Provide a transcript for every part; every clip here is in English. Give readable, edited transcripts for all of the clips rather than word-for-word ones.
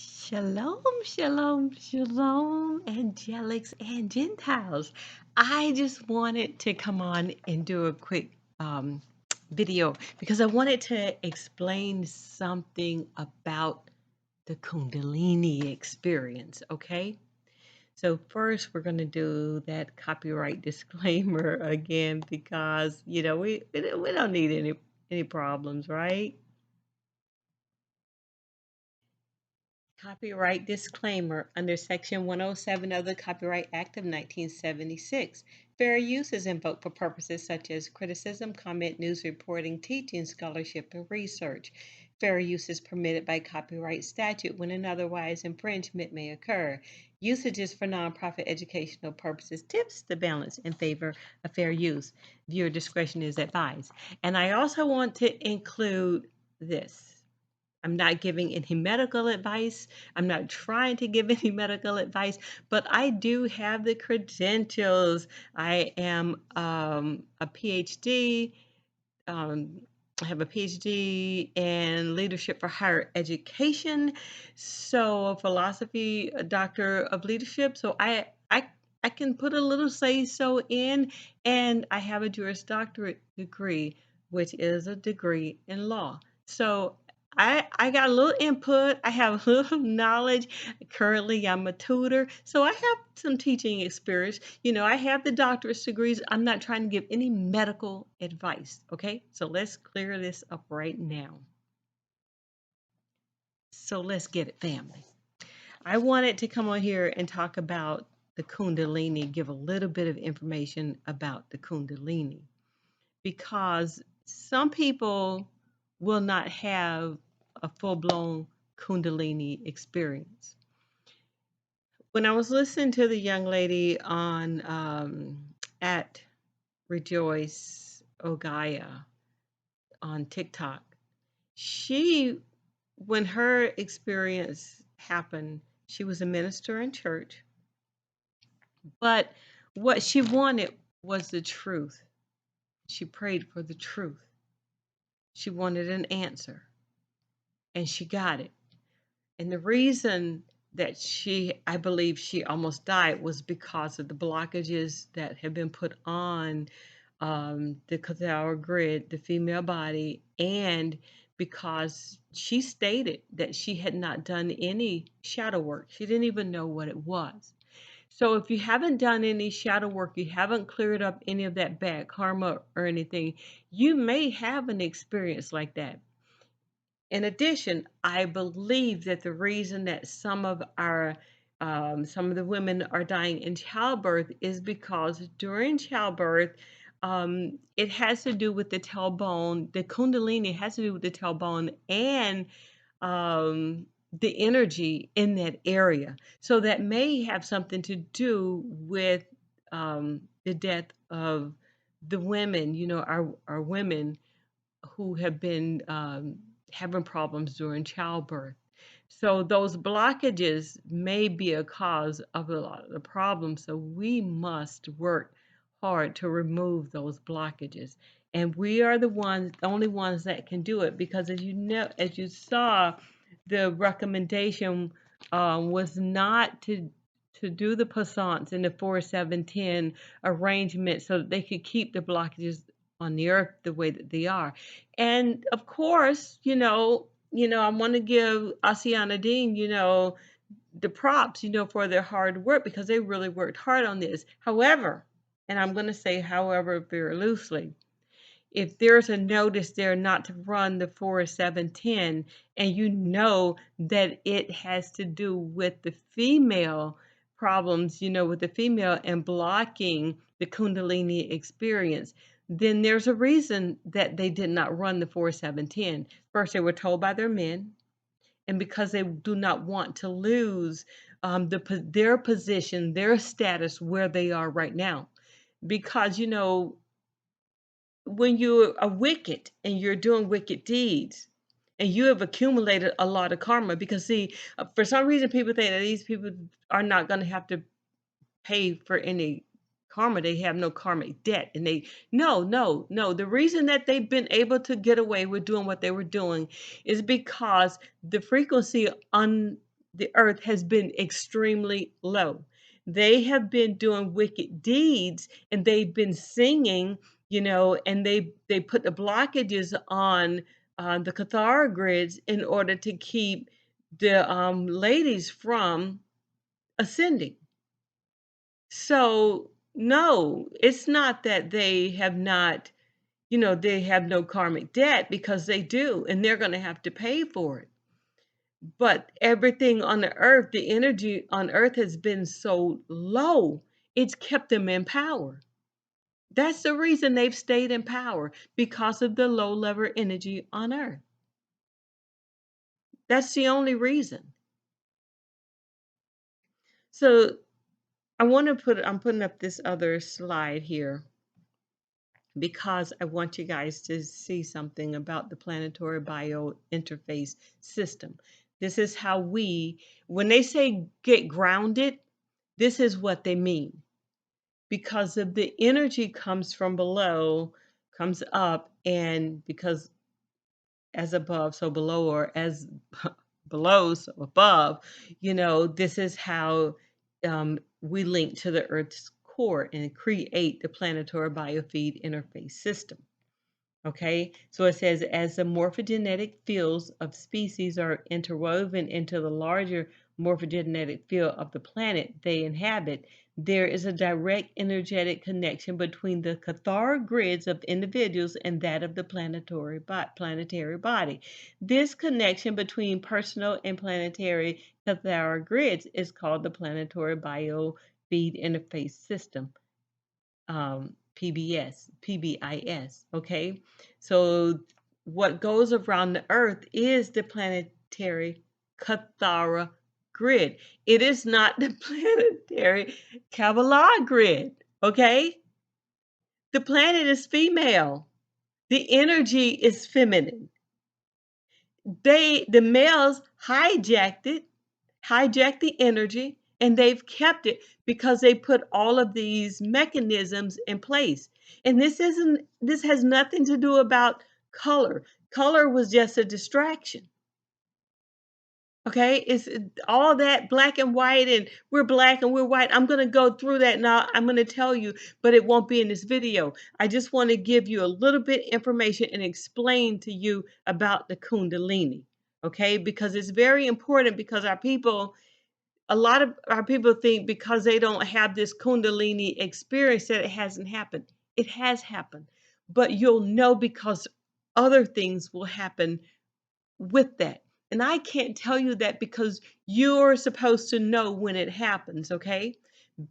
Shalom, shalom, shalom, angelics and Gentiles. I just wanted to come on and do a quick video because I wanted to explain something about the Kundalini experience, okay? So first we're going to do that copyright disclaimer again because, we don't need any problems, right? Copyright disclaimer under Section 107 of the Copyright Act of 1976. Fair use is invoked for purposes such as criticism, comment, news reporting, teaching, scholarship, and research. Fair use is permitted by copyright statute when an otherwise infringement may occur. Usages for nonprofit educational purposes tips the balance in favor of fair use. Viewer discretion is advised. And I also want to include this. I'm not giving any medical advice. I'm not trying to give any medical advice, but I do have the credentials. I am a PhD. Um, I have a PhD in leadership for higher education. So a philosophy, a doctor of leadership. So I can put a little say so in, and I have a Juris Doctorate degree, which is a degree in law. So I got a little input. I have a little knowledge. Currently, I'm a tutor, so I have some teaching experience. I have the doctorate degrees. I'm not trying to give any medical advice, okay? So let's clear this up right now. So let's get it, family. I wanted to come on here and talk about the Kundalini, give a little bit of information about the Kundalini, because some people will not have a full-blown Kundalini experience. When I was listening to the young lady on at Rejoice Ogaya on TikTok, she, when her experience happened, she was a minister in church, but what she wanted was the truth. She prayed for the truth. She wanted an answer, and she got it. And the reason that I believe she almost died was because of the blockages that have been put on the Kathara grid, the female body, and because she stated that she had not done any shadow work. She didn't even know what it was. So if you haven't done any shadow work, you haven't cleared up any of that bad karma or anything, you may have an experience like that. In addition, I believe that the reason that some of the women are dying in childbirth is because during childbirth, it has to do with the tailbone. The Kundalini has to do with the tailbone and the energy in that area. So that may have something to do with the death of the women. Our women who have been having problems during childbirth. So those blockages may be a cause of a lot of the problems. So we must work hard to remove those blockages. And we are the only ones that can do it, because as you saw, the recommendation was not to do the passants in the 4-7-10 arrangement so that they could keep the blockages on the earth the way that they are. And of course, I want to give Asiana Dean, the props, for their hard work, because they really worked hard on this. However, and I'm going to say however very loosely, if there's a notice there not to run the 4-7-10, and you know that it has to do with the female problems, with the female and blocking the Kundalini experience, then there's a reason that they did not run the 4-7-10. First, they were told by their men, and because they do not want to lose their position, their status where they are right now. Because, when you are wicked and you're doing wicked deeds and you have accumulated a lot of karma, because see, for some reason people think that these people are not going to have to pay for any karma. They have no karmic debt, and no, the reason that they've been able to get away with doing what they were doing is because the frequency the earth has been extremely low. They have been doing wicked deeds and they've been singing, and they put the blockages on the Cathara grids in order to keep the ladies from ascending. So, no, it's not that they have not, they have no karmic debt, because they do, and they're going to have to pay for it. But everything on the earth, the energy on earth has been so low, it's kept them in power. That's the reason they've stayed in power, because of the low level energy on earth. That's the only reason. So I'm putting up this other slide here because I want you guys to see something about the planetary bio interface system. This is how when they say get grounded, this is what they mean. Because of the energy comes from below, comes up, and because as above, so below, or as below, so above, this is how we link to the Earth's core and create the planetary biofeed interface system. Okay, so it says as the morphogenetic fields of species are interwoven into the larger morphogenetic field of the planet they inhabit, there is a direct energetic connection between the Cathara grids of individuals and that of the planetary body. This connection between personal and planetary Cathara grids is called the planetary biofeed interface system. PBIS, okay? So what goes around the earth is the planetary Cathara grid. It is not the planetary Kabbalah grid, okay? The planet is female. The energy is feminine. The males hijacked the energy, and they've kept it because they put all of these mechanisms in place. And this has nothing to do about color. Color was just a distraction. Okay, it's all that black and white, and we're black and we're white. I'm going to go through that now. I'm going to tell you, but it won't be in this video. I just want to give you a little bit information and explain to you about the Kundalini. Okay, because it's very important, because a lot of our people think because they don't have this Kundalini experience that it hasn't happened. It has happened, but you'll know because other things will happen with that. And I can't tell you that because you're supposed to know when it happens, okay?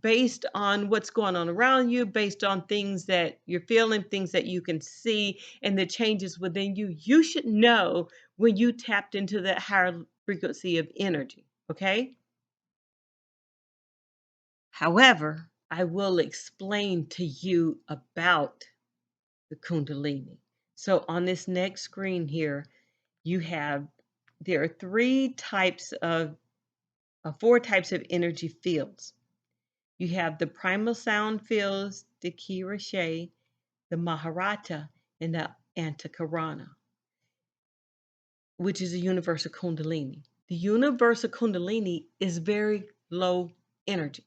Based on what's going on around you, based on things that you're feeling, things that you can see, and the changes within you, you should know when you tapped into that higher frequency of energy, okay? However, I will explain to you about the Kundalini. So on this next screen here, there are four types of energy fields. You have the primal sound fields, the Kirashe, the Maharata, and the Antakarana, which is a universal Kundalini. The universal Kundalini is very low energy.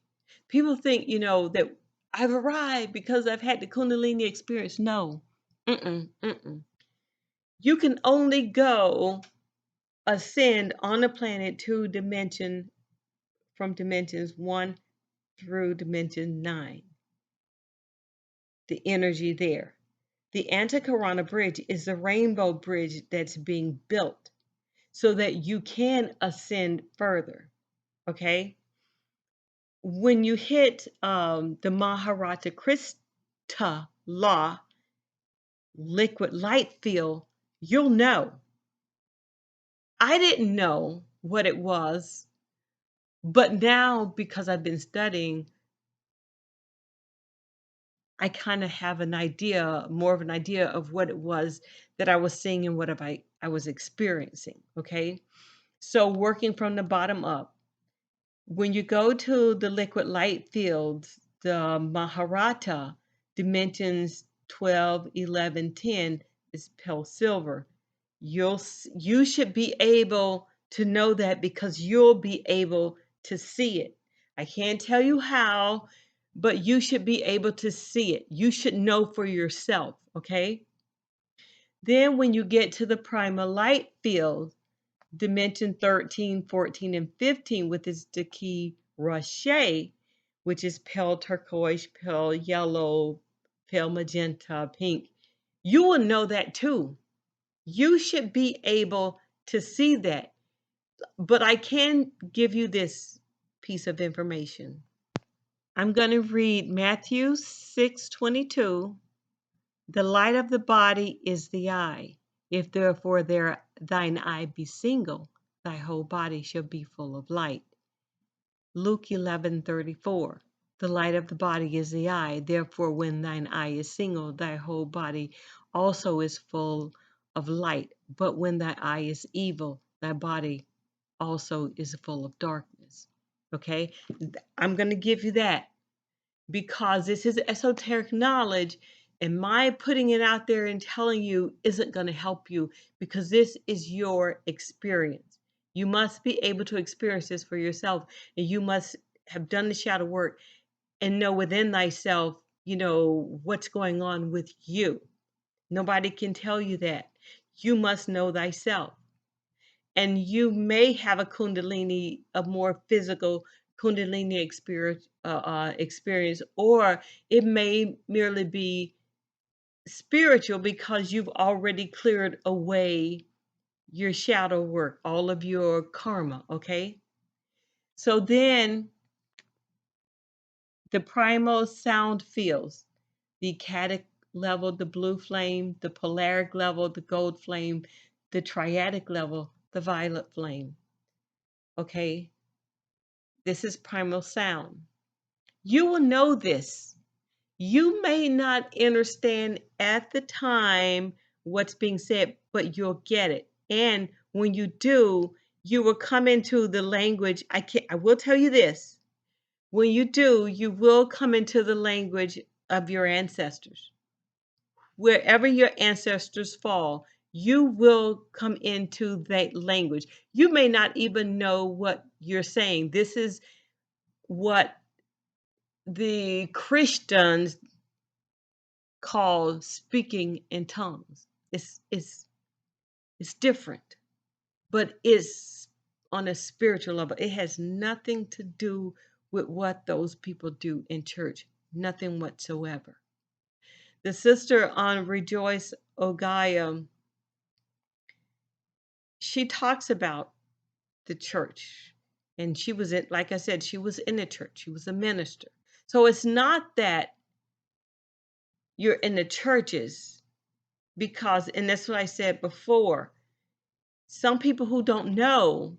People think, that I've arrived because I've had the Kundalini experience. No. You can only go ascend on the planet from dimensions 1 through dimension 9. The energy there. The Antakarana Bridge is the rainbow bridge that's being built so that you can ascend further. Okay? When you hit the Maharata Krista law, liquid light field, you'll know. I didn't know what it was, but now because I've been studying, I kind of have more of an idea of what it was that I was seeing and what I was experiencing. Okay. So working from the bottom up, when you go to the liquid light fields, the Maharata dimensions 12, 11, 10 is pale silver. You should be able to know that because you'll be able to see it. I can't tell you how, but you should be able to see it. You should know for yourself, okay? Then when you get to the primal light field, dimension 13, 14, and 15 with its Daki Roche, which is pale turquoise, pale yellow, pale magenta, pink, you will know that too. You should be able to see that. But I can give you this piece of information. I'm going to read Matthew 6:22. The light of the body is the eye. If therefore thine eye be single, thy whole body shall be full of light. Luke 11:34. The light of the body is the eye. Therefore, when thine eye is single, thy whole body also is full of light. But when thy eye is evil, thy body also is full of darkness. Okay? I'm going to give you that because this is esoteric knowledge, and my putting it out there and telling you isn't going to help you because this is your experience. You must be able to experience this for yourself, and you must have done the shadow work and know within thyself, what's going on with you. Nobody can tell you that. You must know thyself. And you may have a Kundalini, a more physical Kundalini experience, or it may merely be spiritual because you've already cleared away your shadow work, all of your karma, okay? So then the primal sound fields, the ecstatic level, the blue flame, the polaric level, the gold flame, the triadic level, the violet flame, okay? This is primal sound. You will know this. You may not understand at the time what's being said, but you'll get it. And when you do, you will come into the language. I will tell you this. When you do, you will come into the language of your ancestors. Wherever your ancestors fall, you will come into that language. You may not even know what you're saying. This is what the Christians call speaking in tongues. It's different, but it's on a spiritual level. It has nothing to do with what those people do in church. Nothing whatsoever. The sister on Rejoice Ogaya, she talks about the church. And she was in, like I said, she was in the church. She was a minister. So it's not that you're in the churches because, and that's what I said before, some people who don't know,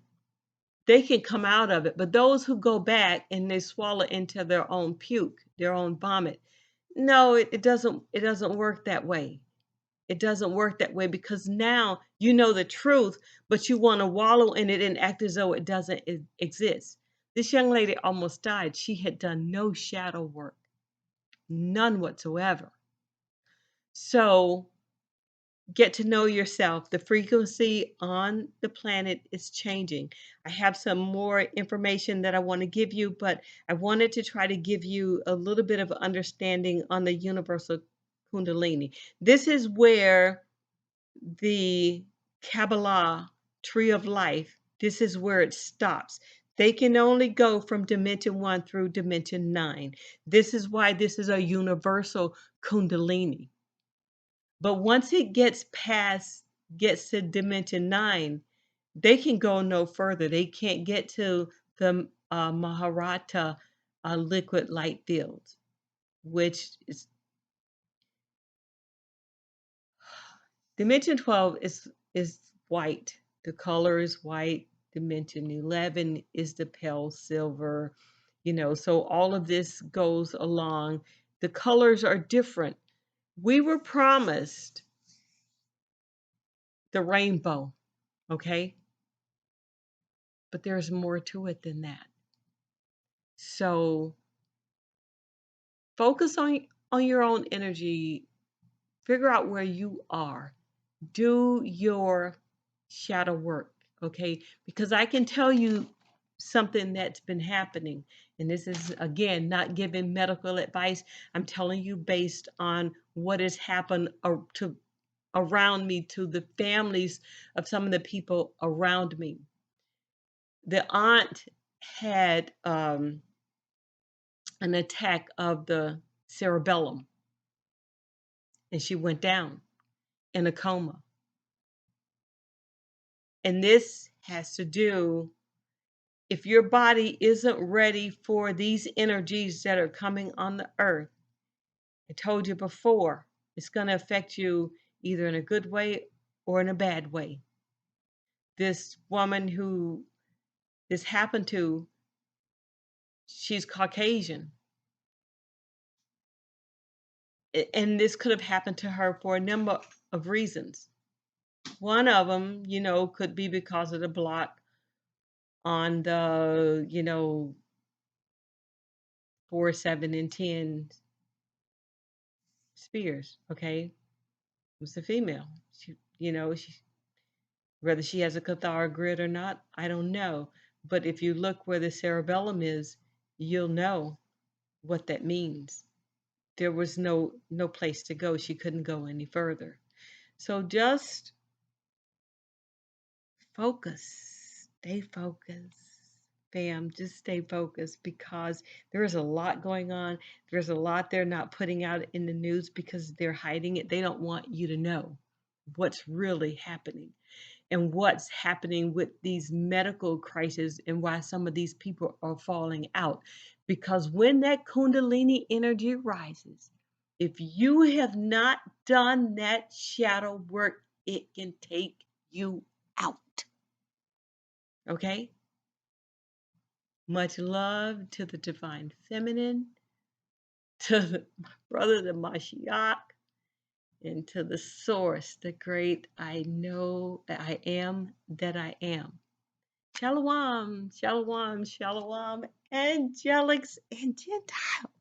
they can come out of it, but those who go back and they swallow into their own puke, their own vomit, no, it doesn't work that way. It doesn't work that way because now you know the truth, but you want to wallow in it and act as though it doesn't exist. This young lady almost died. She had done no shadow work, none whatsoever. So get to know yourself. The frequency on the planet is changing. I have some more information that I want to give you, but I wanted to try to give you a little bit of understanding on the universal Kundalini. This is where the Kabbalah tree of life, this is where it stops. They can only go from dimension 1 through dimension 9. This is why this is a universal Kundalini. But once it gets to dimension 9, they can go no further. They can't get to the Maharata liquid light fields, which is dimension 12 is white. The color is white. Dimension 11 is the pale silver. So all of this goes along. The colors are different. We were promised the rainbow, okay? But there's more to it than that. So focus on your own energy. Figure out where you are. Do your shadow work, okay? Because I can tell you something that's been happening. And this is, again, not giving medical advice. I'm telling you based on what has happened to around me, to the families of some of the people around me. The aunt had an attack of the cerebellum, and she went down in a coma. And this has to do, if your body isn't ready for these energies that are coming on the earth, I told you before, it's going to affect you either in a good way or in a bad way. This woman who this happened to, she's Caucasian. And this could have happened to her for a number of reasons. One of them, could be because of the block on the, 4, 7, and 10 spheres. Okay, it was a female. She, whether she has a Cathar grid or not, I don't know. But if you look where the cerebellum is, you'll know what that means. There was no place to go. She couldn't go any further. So just focus. Stay focused. Fam, just stay focused, because there is a lot going on. There's a lot they're not putting out in the news because they're hiding it. They don't want you to know what's really happening and what's happening with these medical crises and why some of these people are falling out. Because when that Kundalini energy rises, if you have not done that shadow work, it can take you out. Okay? Much love to the divine feminine, to my brother, the Mashiach, and to the source, the great I know that I am that I am. Shalom, shalom, shalom, angelics and Gentiles.